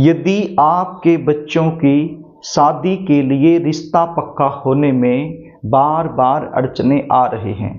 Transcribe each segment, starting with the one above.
यदि आपके बच्चों की शादी के लिए रिश्ता पक्का होने में बार बार अड़चने आ रही हैं,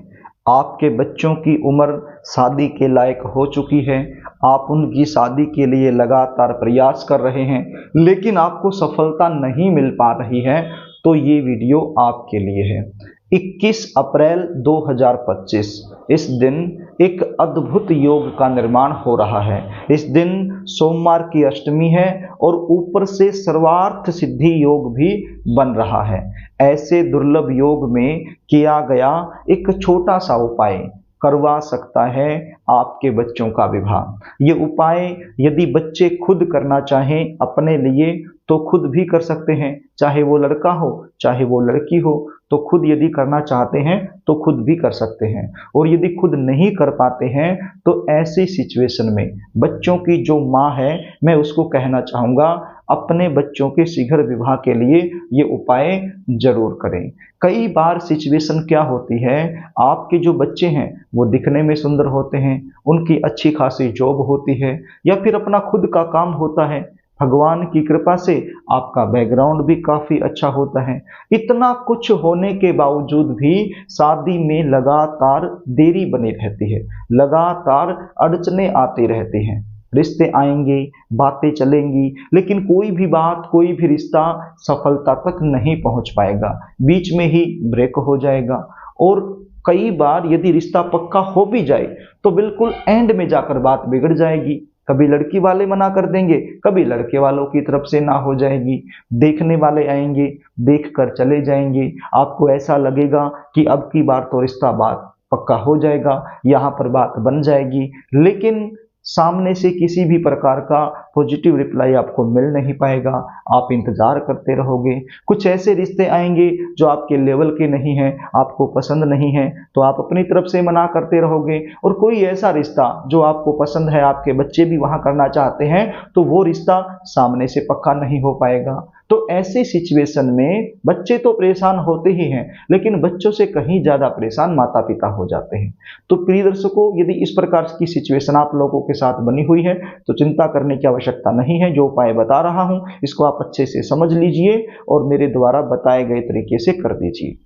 आपके बच्चों की उम्र शादी के लायक हो चुकी है, आप उनकी शादी के लिए लगातार प्रयास कर रहे हैं लेकिन आपको सफलता नहीं मिल पा रही है, तो ये वीडियो आपके लिए है। 21 अप्रैल 2025 इस दिन एक अद्भुत योग का निर्माण हो रहा है। इस दिन सोमवार की अष्टमी है और ऊपर से सर्वार्थ सिद्धि योग भी बन रहा है। ऐसे दुर्लभ योग में किया गया एक छोटा सा उपाय करवा सकता है आपके बच्चों का विवाह। ये उपाय यदि बच्चे खुद करना चाहें अपने लिए तो खुद भी कर सकते हैं, चाहे वो लड़का हो चाहे वो लड़की हो, तो खुद यदि करना चाहते हैं तो खुद भी कर सकते हैं। और यदि खुद नहीं कर पाते हैं तो ऐसी सिचुएशन में बच्चों की जो माँ है, मैं उसको कहना चाहूँगा अपने बच्चों के शीघ्र विवाह के लिए ये उपाय जरूर करें। कई बार सिचुएशन क्या होती है, आपके जो बच्चे हैं वो दिखने में सुंदर होते हैं, उनकी अच्छी खासी जॉब होती है या फिर अपना खुद का काम होता है, भगवान की कृपा से आपका बैकग्राउंड भी काफ़ी अच्छा होता है। इतना कुछ होने के बावजूद भी शादी में लगातार देरी बनी रहती है, लगातार अड़चने आती रहती हैं। रिश्ते आएंगे, बातें चलेंगी, लेकिन कोई भी बात, कोई भी रिश्ता सफलता तक नहीं पहुंच पाएगा, बीच में ही ब्रेक हो जाएगा। और कई बार यदि रिश्ता पक्का हो भी जाए तो बिल्कुल एंड में जाकर बात बिगड़ जाएगी। कभी लड़की वाले मना कर देंगे, कभी लड़के वालों की तरफ से ना हो जाएगी, देखने वाले आएंगे, देखकर चले जाएंगे, आपको ऐसा लगेगा कि अब की बार तो रिश्ता बात पक्का हो जाएगा, यहाँ पर बात बन जाएगी, लेकिन सामने से किसी भी प्रकार का पॉजिटिव रिप्लाई आपको मिल नहीं पाएगा। आप इंतजार करते रहोगे। कुछ ऐसे रिश्ते आएंगे जो आपके लेवल के नहीं हैं, आपको पसंद नहीं है, तो आप अपनी तरफ से मना करते रहोगे। और कोई ऐसा रिश्ता जो आपको पसंद है, आपके बच्चे भी वहां करना चाहते हैं, तो वो रिश्ता सामने से पक्का नहीं हो पाएगा। तो ऐसे सिचुएशन में बच्चे तो परेशान होते ही हैं, लेकिन बच्चों से कहीं ज्यादा परेशान माता पिता हो जाते हैं। तो प्रिय दर्शकों, यदि इस प्रकार की सिचुएशन आप लोगों के साथ बनी हुई है तो चिंता करने की आवश्यकता नहीं है। जो उपाय बता रहा हूं इसको आप अच्छे से समझ लीजिए और मेरे द्वारा बताए गए तरीके से कर दीजिए।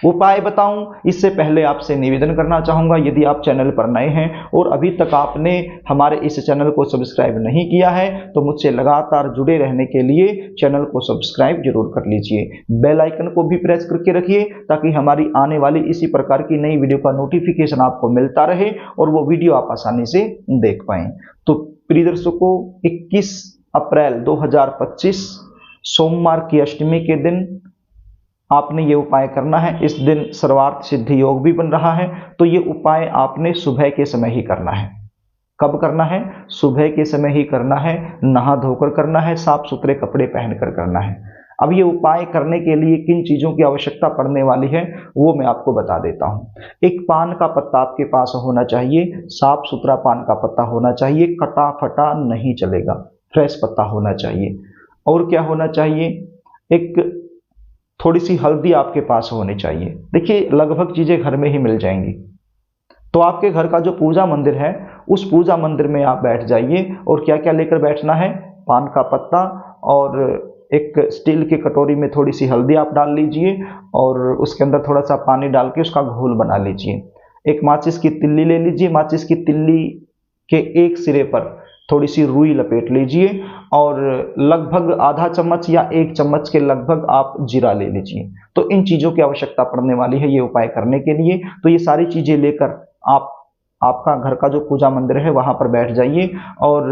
उपाय बताऊं इससे पहले आपसे निवेदन करना चाहूंगा, यदि आप चैनल पर नए हैं और अभी तक आपने हमारे इस चैनल को सब्सक्राइब नहीं किया है तो मुझसे लगातार जुड़े रहने के लिए चैनल को सब्सक्राइब जरूर कर लीजिए। बेल आइकन को भी प्रेस करके रखिए ताकि हमारी आने वाली इसी प्रकार की नई वीडियो का नोटिफिकेशन आपको मिलता रहे और वो वीडियो आप आसानी से देख पाएं। तो प्रिय दर्शकों, 21 अप्रैल 2025 सोमवार की अष्टमी के दिन आपने ये उपाय करना है। इस दिन सर्वार्थ सिद्धि योग भी बन रहा है, तो ये उपाय आपने सुबह के समय ही करना है। कब करना है? सुबह के समय ही करना है, नहा धोकर करना है, साफ सुथरे कपड़े पहनकर करना है। अब ये उपाय करने के लिए किन चीजों की आवश्यकता पड़ने वाली है वो मैं आपको बता देता हूँ। एक पान का पत्ता आपके पास होना चाहिए, साफ सुथरा पान का पत्ता होना चाहिए, कटा फटा नहीं चलेगा, फ्रेश पत्ता होना चाहिए। और क्या होना चाहिए? एक थोड़ी सी हल्दी आपके पास होनी चाहिए। देखिए, लगभग चीजें घर में ही मिल जाएंगी। तो आपके घर का जो पूजा मंदिर है उस पूजा मंदिर में आप बैठ जाइए और क्या क्या लेकर बैठना है? पान का पत्ता और एक स्टील की कटोरी में थोड़ी सी हल्दी आप डाल लीजिए और उसके अंदर थोड़ा सा पानी डाल के उसका घोल बना लीजिए। एक माचिस की तिल्ली ले लीजिए, माचिस की तिल्ली के एक सिरे पर थोड़ी सी रुई लपेट लीजिए और लगभग आधा चम्मच या 1 चम्मच के लगभग आप जीरा ले लीजिए। तो इन चीजों की आवश्यकता पड़ने वाली है ये उपाय करने के लिए। तो ये सारी चीजें लेकर आपका घर का जो पूजा मंदिर है वहां पर बैठ जाइए और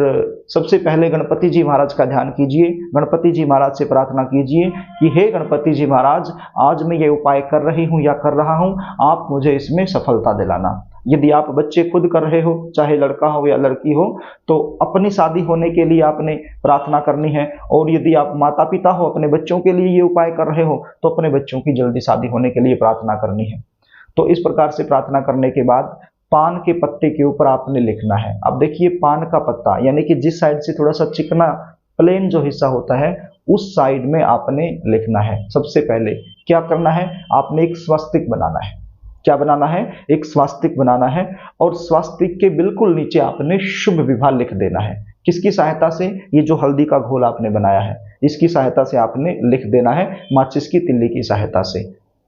सबसे पहले गणपति जी महाराज का ध्यान कीजिए। गणपति जी महाराज से प्रार्थना कीजिए कि हे गणपति जी महाराज, आज मैं ये उपाय कर रही हूँ या कर रहा हूँ, आप मुझे इसमें सफलता दिलाना। यदि आप बच्चे खुद कर रहे हो, चाहे लड़का हो या लड़की हो, तो अपनी शादी होने के लिए आपने प्रार्थना करनी है। और यदि आप माता पिता हो, अपने बच्चों के लिए ये उपाय कर रहे हो, तो अपने बच्चों की जल्दी शादी होने के लिए प्रार्थना करनी है। तो इस प्रकार से प्रार्थना करने के बाद पान के पत्ते के ऊपर आपने लिखना है। अब देखिए, पान का पत्ता यानी कि जिस साइड से थोड़ा सा चिकना प्लेन जो हिस्सा होता है उस साइड में आपने लिखना है। सबसे पहले क्या करना है? आपने एक स्वास्तिक बनाना है। क्या बनाना है? एक स्वास्तिक बनाना है और स्वास्तिक के बिल्कुल नीचे आपने शुभ विवाह लिख देना है। किसकी सहायता से? ये जो हल्दी का घोल आपने बनाया है इसकी सहायता से आपने लिख देना है, माचिस की तिल्ली की सहायता से।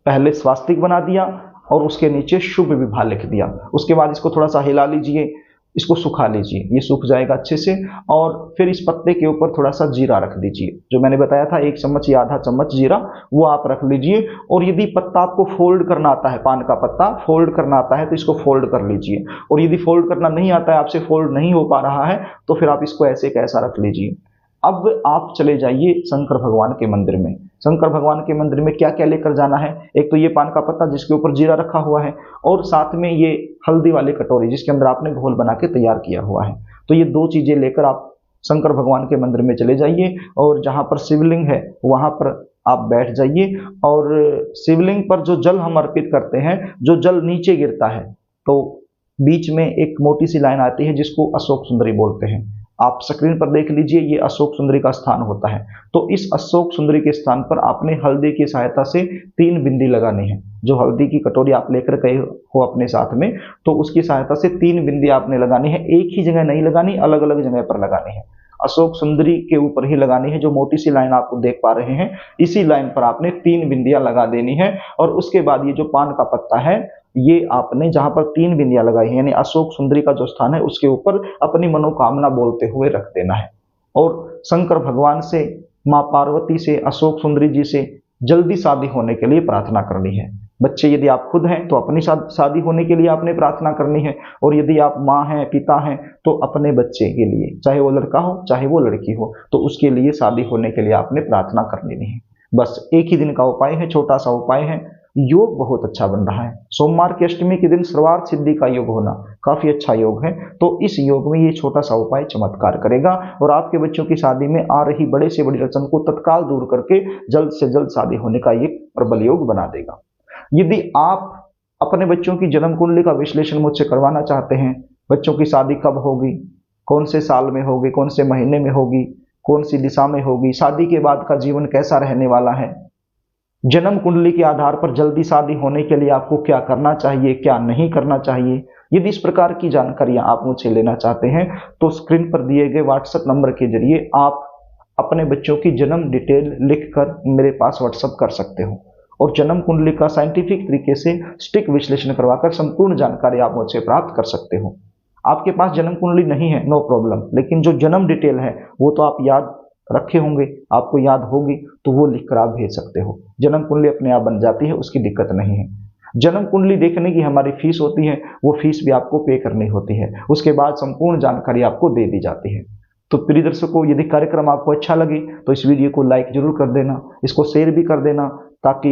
पहले स्वास्तिक बना दिया और उसके नीचे शुभ विवाह लिख दिया। उसके बाद इसको थोड़ा सा हिला लीजिए, इसको सुखा लीजिए, ये सूख जाएगा अच्छे से। और फिर इस पत्ते के ऊपर थोड़ा सा जीरा रख दीजिए, जो मैंने बताया था 1 चम्मच या आधा चम्मच जीरा, वो आप रख लीजिए। और यदि पत्ता आपको फोल्ड करना आता है, पान का पत्ता फोल्ड करना आता है तो इसको फोल्ड कर लीजिए। और यदि फोल्ड करना नहीं आता है, आपसे फोल्ड नहीं हो पा रहा है, तो फिर आप इसको ऐसे कैसा रख लीजिए। अब आप चले जाइए शंकर भगवान के मंदिर में। शंकर भगवान के मंदिर में क्या क्या लेकर जाना है? एक तो ये पान का पत्ता जिसके ऊपर जीरा रखा हुआ है, और साथ में ये हल्दी वाली कटोरी जिसके अंदर आपने घोल बना के तैयार किया हुआ है। तो ये 2 चीजें लेकर आप शंकर भगवान के मंदिर में चले जाइए, और जहां पर शिवलिंग है वहां पर आप बैठ जाइए। और शिवलिंग पर जो जल हम अर्पित करते हैं, जो जल नीचे गिरता है, तो बीच में एक मोटी सी लाइन आती है जिसको अशोक सुंदरी बोलते हैं। आप स्क्रीन पर देख लीजिए, ये अशोक सुंदरी का स्थान होता है। तो इस अशोक सुंदरी के स्थान पर आपने हल्दी की सहायता से 3 बिंदी लगानी है। जो हल्दी की कटोरी आप लेकर गए हो अपने साथ में, तो उसकी सहायता से 3 बिंदी आपने लगानी है। एक ही जगह नहीं लगानी, अलग अलग जगह पर लगानी है। अशोक सुंदरी के ऊपर ही लगानी है। जो मोटी सी लाइन आपको देख पा रहे हैं, इसी लाइन पर आपने 3 बिंदियां लगा देनी है। और उसके बाद ये जो पान का पत्ता है, ये आपने जहां पर 3 बिंदियां लगाई है, यानी अशोक सुंदरी का जो स्थान है, उसके ऊपर अपनी मनोकामना बोलते हुए रख देना है। और शंकर भगवान से, माँ पार्वती से, अशोक सुंदरी जी से जल्दी शादी होने के लिए प्रार्थना करनी है। बच्चे यदि आप खुद हैं तो अपनी शादी होने के लिए आपने प्रार्थना करनी है, और यदि आप माँ हैं, पिता हैं, तो अपने बच्चे के लिए, चाहे वो लड़का हो चाहे वो लड़की हो, तो उसके लिए शादी होने के लिए आपने प्रार्थना कर लेनी है। बस एक ही दिन का उपाय है, छोटा सा उपाय है। योग बहुत अच्छा बन रहा है। सोमवार की अष्टमी के दिन सर्वार्थ सिद्धि का योग होना काफी अच्छा योग है। तो इस योग में ये छोटा सा उपाय चमत्कार करेगा, और आपके बच्चों की शादी में आ रही बड़े से बड़ी अड़चन को तत्काल दूर करके जल्द से जल्द शादी होने का एक प्रबल योग बना देगा। यदि आप अपने बच्चों की जन्म कुंडली का विश्लेषण मुझसे करवाना चाहते हैं, बच्चों की शादी कब होगी, कौन से साल में होगी, कौन से महीने में होगी, कौन सी दिशा में होगी, शादी के बाद का जीवन कैसा रहने वाला है, जन्म कुंडली के आधार पर जल्दी शादी होने के लिए आपको क्या करना चाहिए, क्या नहीं करना चाहिए, यदि इस प्रकार की जानकारियां आप मुझसे लेना चाहते हैं, तो स्क्रीन पर दिए गए व्हाट्सएप नंबर के जरिए आप अपने बच्चों की जन्म डिटेल लिखकर मेरे पास व्हाट्सएप कर सकते हो, और जन्म कुंडली का साइंटिफिक तरीके से सटीक विश्लेषण करवाकर संपूर्ण जानकारी आप मुझसे प्राप्त कर सकते हो। आपके पास जन्म कुंडली नहीं है, नो प्रॉब्लम, लेकिन जो जन्म डिटेल है वो तो आप याद रखे होंगे, आपको याद होगी, तो वो लिखकर आप भेज सकते हो। जन्म कुंडली अपने आप बन जाती है, उसकी दिक्कत नहीं है। जन्म कुंडली देखने की हमारी फीस होती है, वो फीस भी आपको पे करनी होती है। उसके बाद संपूर्ण जानकारी आपको दे दी जाती है। तो प्रिय दर्शकों, यदि कार्यक्रम आपको अच्छा लगे तो इस वीडियो को लाइक जरूर कर देना, इसको शेयर भी कर देना, ताकि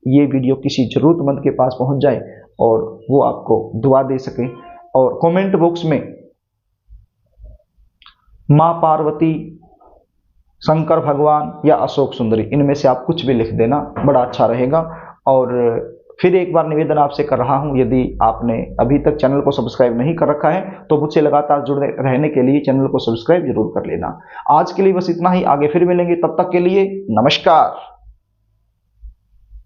ये वीडियो किसी जरूरतमंद के पास पहुंच जाए और वो आपको दुआ दे सके। और कमेंट बॉक्स में माँ पार्वती, शंकर भगवान या अशोक सुंदरी, इनमें से आप कुछ भी लिख देना, बड़ा अच्छा रहेगा। और फिर एक बार निवेदन आपसे कर रहा हूं, यदि आपने अभी तक चैनल को सब्सक्राइब नहीं कर रखा है तो मुझसे लगातार जुड़े रहने के लिए चैनल को सब्सक्राइब जरूर कर लेना। आज के लिए बस इतना ही, आगे फिर मिलेंगे, तब तक के लिए नमस्कार।